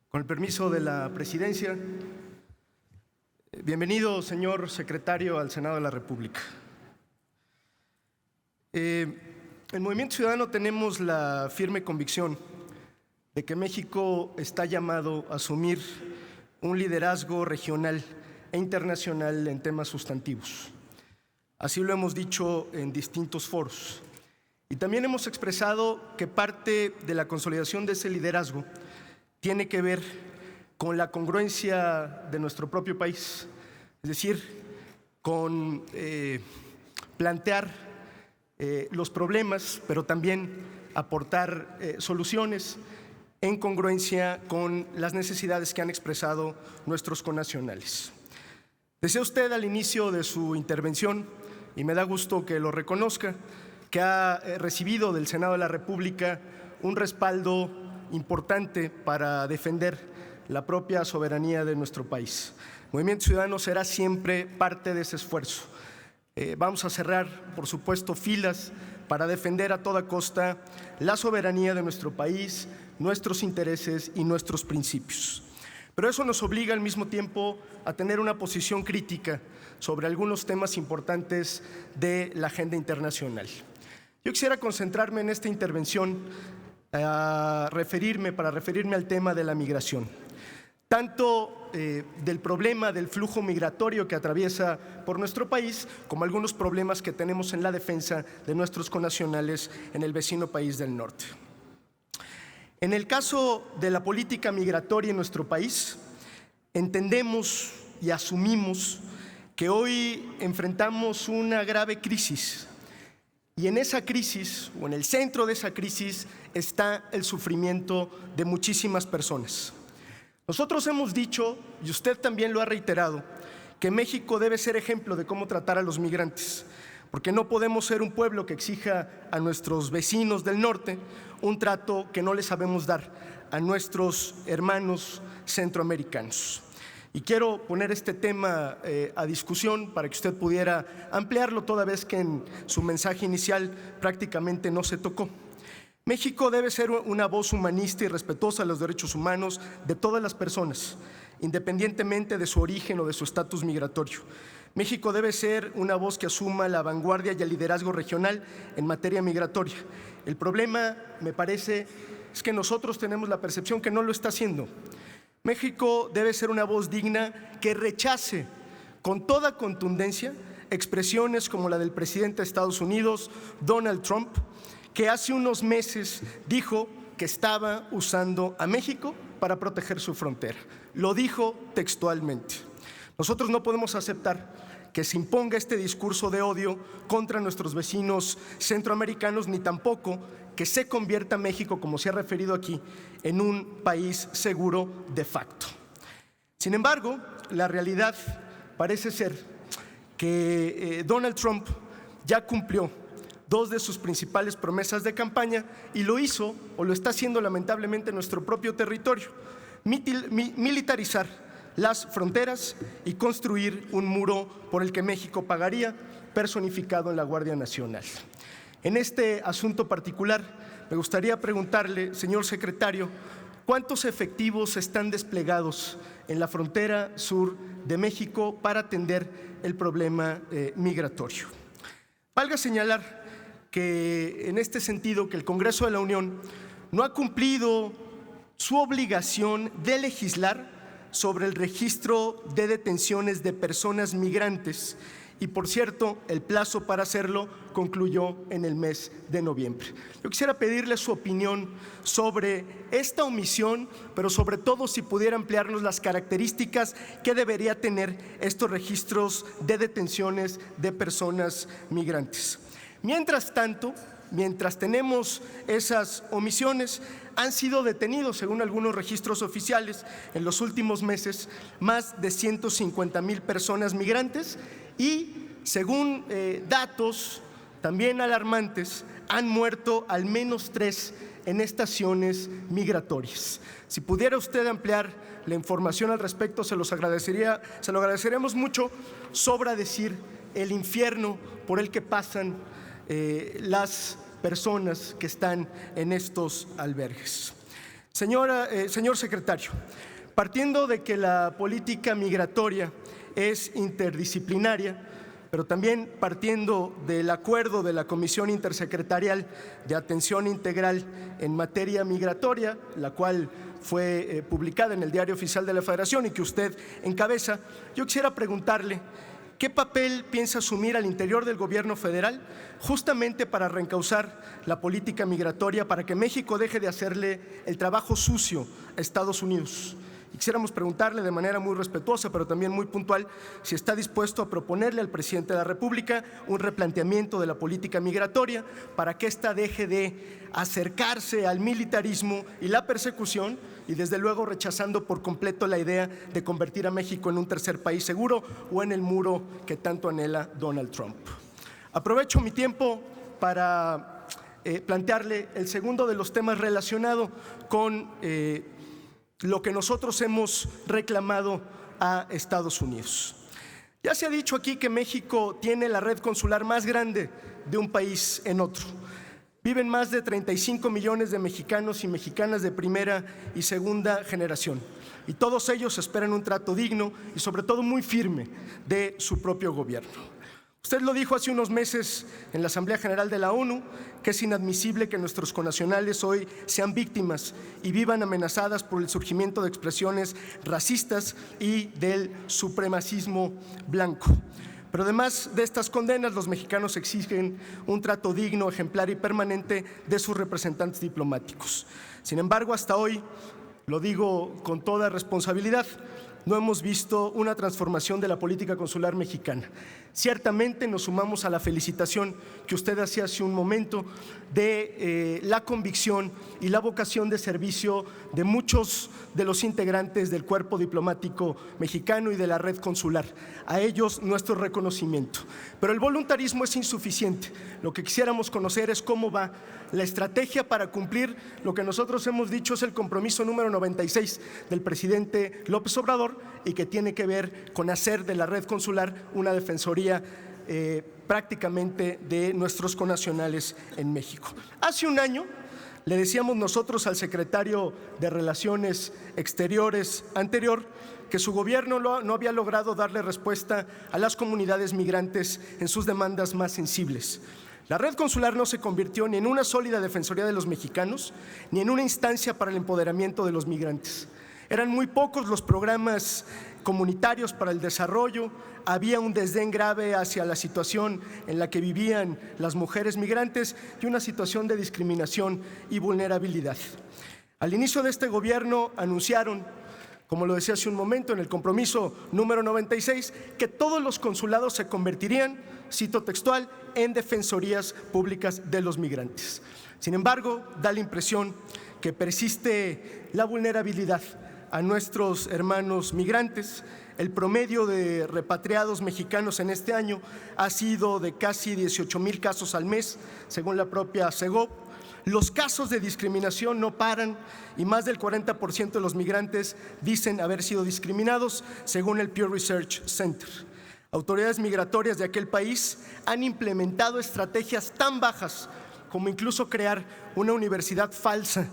Con el permiso de la presidencia, bienvenido, señor secretario, al Senado de la República. En Movimiento Ciudadano tenemos la firme convicción de que México está llamado a asumir un liderazgo regional e internacional en temas sustantivos. Así lo hemos dicho en distintos foros. Y también hemos expresado que parte de la consolidación de ese liderazgo tiene que ver con la congruencia de nuestro propio país, es decir, con plantear los problemas, pero también aportar soluciones en congruencia con las necesidades que han expresado nuestros connacionales. Decía usted al inicio de su intervención, y me da gusto que lo reconozca, que ha recibido del Senado de la República un respaldo importante para defender la propia soberanía de nuestro país. Movimiento Ciudadano será siempre parte de ese esfuerzo. Vamos a cerrar, por supuesto, filas para defender a toda costa la soberanía de nuestro país, nuestros intereses y nuestros principios. Pero eso nos obliga al mismo tiempo a tener una posición crítica sobre algunos temas importantes de la agenda internacional. Yo quisiera concentrarme en esta intervención para referirme al tema de la migración, tanto del problema del flujo migratorio que atraviesa por nuestro país, como algunos problemas que tenemos en la defensa de nuestros connacionales en el vecino país del norte. En el caso de la política migratoria en nuestro país, entendemos y asumimos que hoy enfrentamos una grave crisis. Y en esa crisis, o en el centro de esa crisis, está el sufrimiento de muchísimas personas. Nosotros hemos dicho, y usted también lo ha reiterado, que México debe ser ejemplo de cómo tratar a los migrantes, porque no podemos ser un pueblo que exija a nuestros vecinos del norte un trato que no les sabemos dar a nuestros hermanos centroamericanos. Y quiero poner este tema a discusión para que usted pudiera ampliarlo, toda vez que en su mensaje inicial prácticamente no se tocó. México debe ser una voz humanista y respetuosa de los derechos humanos de todas las personas, independientemente de su origen o de su estatus migratorio. México debe ser una voz que asuma la vanguardia y el liderazgo regional en materia migratoria. El problema, me parece, es que nosotros tenemos la percepción que no lo está haciendo. México debe ser una voz digna que rechace con toda contundencia expresiones como la del presidente de Estados Unidos, Donald Trump, que hace unos meses dijo que estaba usando a México para proteger su frontera. Lo dijo textualmente. Nosotros no podemos aceptar que se imponga este discurso de odio contra nuestros vecinos centroamericanos, ni tampoco que se convierta México, como se ha referido aquí, en un país seguro de facto. Sin embargo, la realidad parece ser que Donald Trump ya cumplió dos de sus principales promesas de campaña y lo hizo, o lo está haciendo lamentablemente en nuestro propio territorio: militarizar las fronteras y construir un muro por el que México pagaría, personificado en la Guardia Nacional. En este asunto particular, me gustaría preguntarle, señor secretario, ¿cuántos efectivos están desplegados en la frontera sur de México para atender el problema migratorio? Valga señalar que en este sentido que el Congreso de la Unión no ha cumplido su obligación de legislar sobre el registro de detenciones de personas migrantes y, por cierto, el plazo para hacerlo concluyó en el mes de noviembre. Yo quisiera pedirle su opinión sobre esta omisión, pero sobre todo si pudiera ampliarnos las características que debería tener estos registros de detenciones de personas migrantes. Mientras tanto, mientras tenemos esas omisiones, han sido detenidos, según algunos registros oficiales, en los últimos meses más de 150,000 personas migrantes y, según datos también alarmantes, han muerto al menos 3 en estaciones migratorias. Si pudiera usted ampliar la información al respecto, se lo agradeceríamos mucho. Sobra decir el infierno por el que pasan las personas que están en estos albergues. Señor secretario, partiendo de que la política migratoria es interdisciplinaria, pero también partiendo del acuerdo de la Comisión Intersecretarial de Atención Integral en materia migratoria, la cual fue publicada en el Diario Oficial de la Federación y que usted encabeza, yo quisiera preguntarle ¿qué papel piensa asumir al interior del gobierno federal justamente para reencauzar la política migratoria, para que México deje de hacerle el trabajo sucio a Estados Unidos? Y quisiéramos preguntarle de manera muy respetuosa, pero también muy puntual, si está dispuesto a proponerle al presidente de la República un replanteamiento de la política migratoria para que ésta deje de acercarse al militarismo y la persecución y desde luego rechazando por completo la idea de convertir a México en un tercer país seguro o en el muro que tanto anhela Donald Trump. Aprovecho mi tiempo para plantearle el segundo de los temas relacionado con lo que nosotros hemos reclamado a Estados Unidos. Ya se ha dicho aquí que México tiene la red consular más grande de un país en otro. Viven más de 35 millones de mexicanos y mexicanas de primera y segunda generación, y todos ellos esperan un trato digno y sobre todo muy firme de su propio gobierno. Usted lo dijo hace unos meses en la Asamblea General de la ONU, que es inadmisible que nuestros connacionales hoy sean víctimas y vivan amenazadas por el surgimiento de expresiones racistas y del supremacismo blanco. Pero además de estas condenas, los mexicanos exigen un trato digno, ejemplar y permanente de sus representantes diplomáticos. Sin embargo, hasta hoy, lo digo con toda responsabilidad, no hemos visto una transformación de la política consular mexicana. Ciertamente nos sumamos a la felicitación que usted hacía hace un momento de la convicción y la vocación de servicio de muchos de los integrantes del cuerpo diplomático mexicano y de la red consular. A ellos nuestro reconocimiento. Pero el voluntarismo es insuficiente. Lo que quisiéramos conocer es cómo va la estrategia para cumplir lo que nosotros hemos dicho es el compromiso número 96 del presidente López Obrador y que tiene que ver con hacer de la red consular una defensoría prácticamente de nuestros connacionales en México. Hace un año le decíamos nosotros al secretario de Relaciones Exteriores anterior que su gobierno no había logrado darle respuesta a las comunidades migrantes en sus demandas más sensibles. La red consular no se convirtió ni en una sólida defensoría de los mexicanos, ni en una instancia para el empoderamiento de los migrantes. Eran muy pocos los programas comunitarios para el desarrollo, había un desdén grave hacia la situación en la que vivían las mujeres migrantes y una situación de discriminación y vulnerabilidad. Al inicio de este gobierno anunciaron, como lo decía hace un momento, en el compromiso número 96, que todos los consulados se convertirían, cito textual, en defensorías públicas de los migrantes. Sin embargo, da la impresión que persiste la vulnerabilidad a nuestros hermanos migrantes. El promedio de repatriados mexicanos en este año ha sido de casi 18,000 casos al mes, según la propia Segov. Los casos de discriminación no paran y más del 40% de los migrantes dicen haber sido discriminados, según el Pew Research Center. Autoridades migratorias de aquel país han implementado estrategias tan bajas como incluso crear una universidad falsa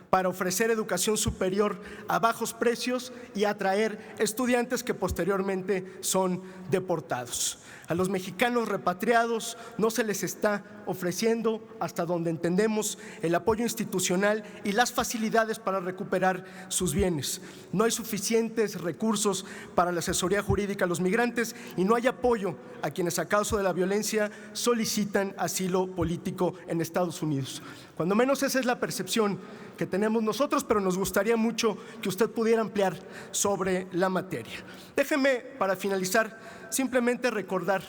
para ofrecer educación superior a bajos precios y atraer estudiantes que posteriormente son deportados. A los mexicanos repatriados no se les está ofreciendo, hasta donde entendemos, el apoyo institucional y las facilidades para recuperar sus bienes. No hay suficientes recursos para la asesoría jurídica a los migrantes y no hay apoyo a quienes a causa de la violencia solicitan asilo político en Estados Unidos. Cuando menos esa es la percepción que tenemos nosotros, pero nos gustaría mucho que usted pudiera ampliar sobre la materia. Déjeme, para finalizar, simplemente recordar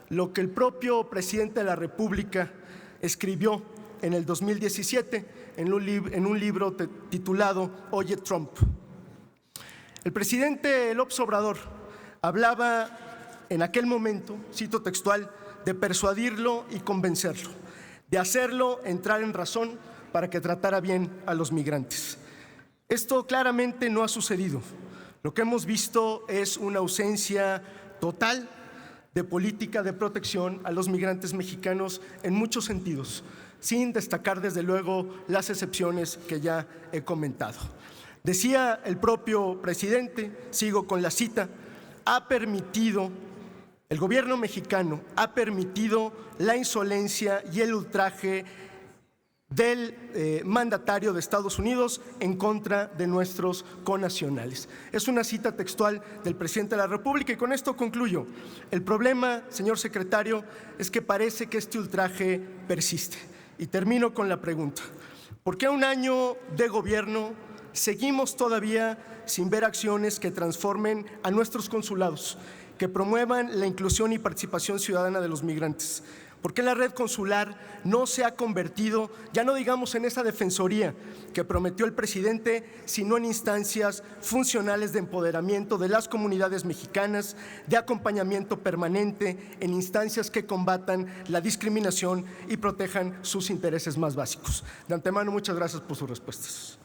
lo que el propio presidente de la República escribió en el 2017 en un libro titulado Oye Trump. El presidente López Obrador hablaba en aquel momento, cito textual, de persuadirlo y convencerlo, de hacerlo entrar en razón para que tratara bien a los migrantes. Esto claramente no ha sucedido. Lo que hemos visto es una ausencia total de política de protección a los migrantes mexicanos en muchos sentidos, sin destacar desde luego las excepciones que ya he comentado. Decía el propio presidente, sigo con la cita, el gobierno mexicano ha permitido la insolencia y el ultraje del mandatario de Estados Unidos en contra de nuestros connacionales. Es una cita textual del presidente de la República y con esto concluyo. El problema, señor secretario, es que parece que este ultraje persiste. Y termino con la pregunta: ¿por qué a un año de gobierno seguimos todavía sin ver acciones que transformen a nuestros consulados, que promuevan la inclusión y participación ciudadana de los migrantes? ¿Por qué la red consular no se ha convertido, ya no digamos en esa defensoría que prometió el presidente, sino en instancias funcionales de empoderamiento de las comunidades mexicanas, de acompañamiento permanente, en instancias que combatan la discriminación y protejan sus intereses más básicos? De antemano, muchas gracias por sus respuestas.